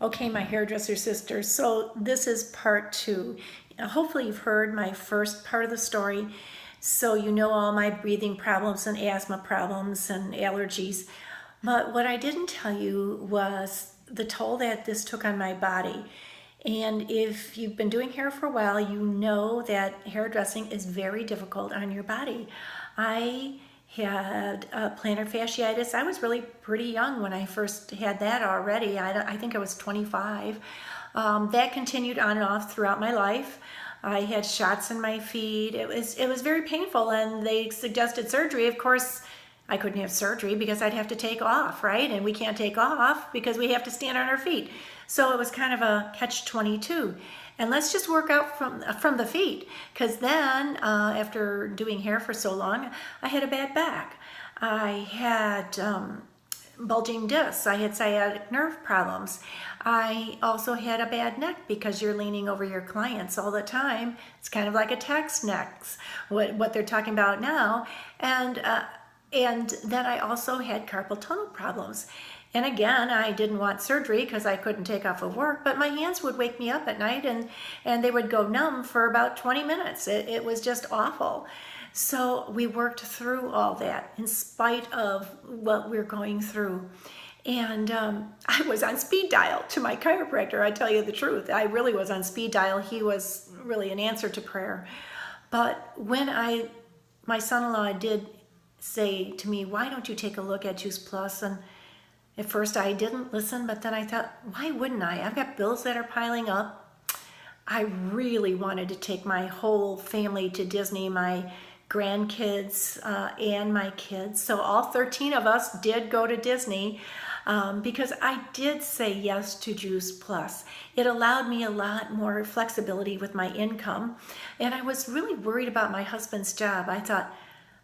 Okay, my hairdresser sisters, so this is part two. Hopefully you've heard my first part of the story, so you know all my breathing problems and asthma problems and allergies. But what I didn't tell you was the toll that this took on my body. And if you've been doing hair for a while, you know that hairdressing is very difficult on your body. I had plantar fasciitis. I was really pretty young when I first had that already. I think I was 25. That continued on and off throughout my life. I had shots in my feet. It was very painful, and they suggested surgery. Of course, I couldn't have surgery because I'd have to take off, right? And we can't take off because we have to stand on our feet. So it was kind of a catch-22. And let's just work out from the feet, because then after doing hair for so long, I had a bad back. I had bulging discs. I had sciatic nerve problems. I also had a bad neck because you're leaning over your clients all the time. It's kind of like a text neck, what they're talking about now. And then I also had carpal tunnel problems. And again, I didn't want surgery because I couldn't take off of work, but my hands would wake me up at night and they would go numb for about 20 minutes. It was just awful. So we worked through all that in spite of what we're going through. And I was on speed dial to my chiropractor, I tell you the truth. I really was on speed dial. He was really an answer to prayer. But when my son-in-law did say to me, why don't you take a look at Juice Plus? And at first I didn't listen, but then I thought, why wouldn't I? I've got bills that are piling up. I really wanted to take my whole family to Disney, my grandkids and my kids. So all 13 of us did go to Disney because I did say yes to Juice Plus. It allowed me a lot more flexibility with my income. And I was really worried about my husband's job. I thought,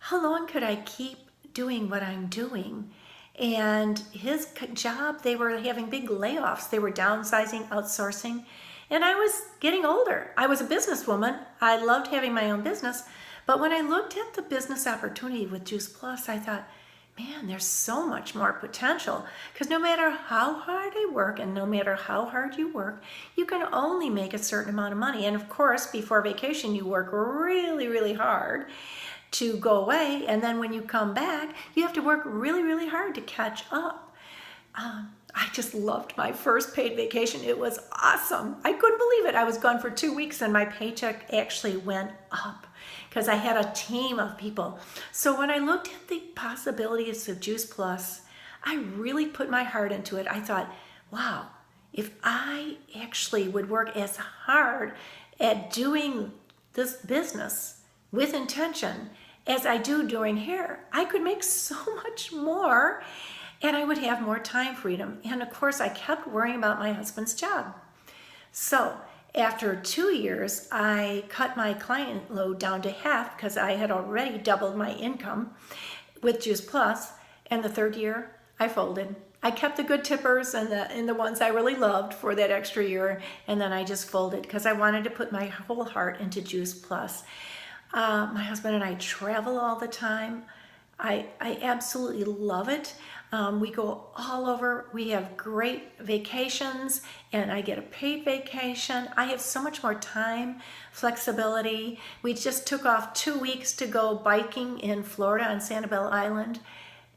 how long could I keep doing what I'm doing? And his job, they were having big layoffs. They were downsizing, outsourcing. And I was getting older. I was a businesswoman. I loved having my own business. But when I looked at the business opportunity with Juice Plus, I thought, man, there's so much more potential. Because no matter how hard I work and no matter how hard you work, you can only make a certain amount of money. And of course, before vacation, you work really, really hard to go away, and then when you come back, you have to work really, really hard to catch up. I just loved my first paid vacation. It was awesome. I couldn't believe it. I was gone for 2 weeks and my paycheck actually went up because I had a team of people. So when I looked at the possibilities of Juice Plus, I really put my heart into it. I thought, wow, if I actually would work as hard at doing this business with intention as I do doing hair, I could make so much more and I would have more time freedom. And of course, I kept worrying about my husband's job. So after 2 years, I cut my client load down to half because I had already doubled my income with Juice Plus. And the third year, I folded. I kept the good tippers and the ones I really loved for that extra year, and then I just folded because I wanted to put my whole heart into Juice Plus. My husband and I travel all the time. I absolutely love it. We go all over. We have great vacations, and I get a paid vacation. I have so much more time, flexibility. We just took off 2 weeks to go biking in Florida on Sanibel Island,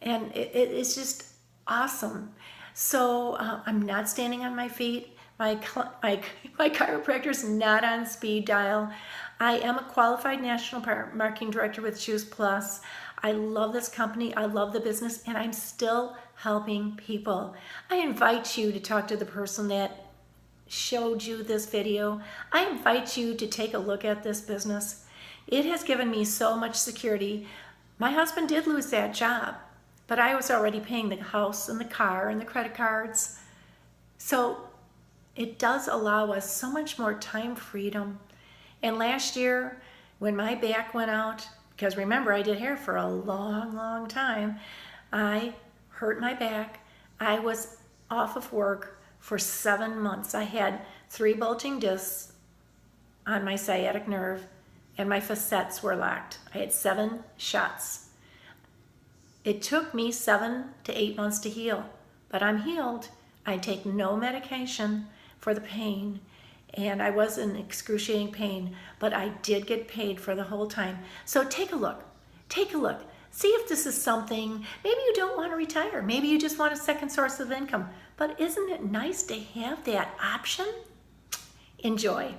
and it's just awesome. So I'm not standing on my feet. My chiropractor's not on speed dial. I am a qualified national marketing director with Juice Plus. I love this company. I love the business, and I'm still helping people. I invite you to talk to the person that showed you this video. I invite you to take a look at this business. It has given me so much security. My husband did lose that job, but I was already paying the house and the car and the credit cards. So it does allow us so much more time freedom. And last year, when my back went out, because remember, I did hair for a long, long time, I hurt my back. I was off of work for 7 months. I had 3 bulging discs on my sciatic nerve, and my facets were locked. I had 7 shots. It took me 7 to 8 months to heal, but I'm healed. I take no medication for the pain, and I was in excruciating pain, but I did get paid for the whole time. So take a look. Take a look. See if this is something, maybe you don't want to retire. Maybe you just want a second source of income. But isn't it nice to have that option? Enjoy.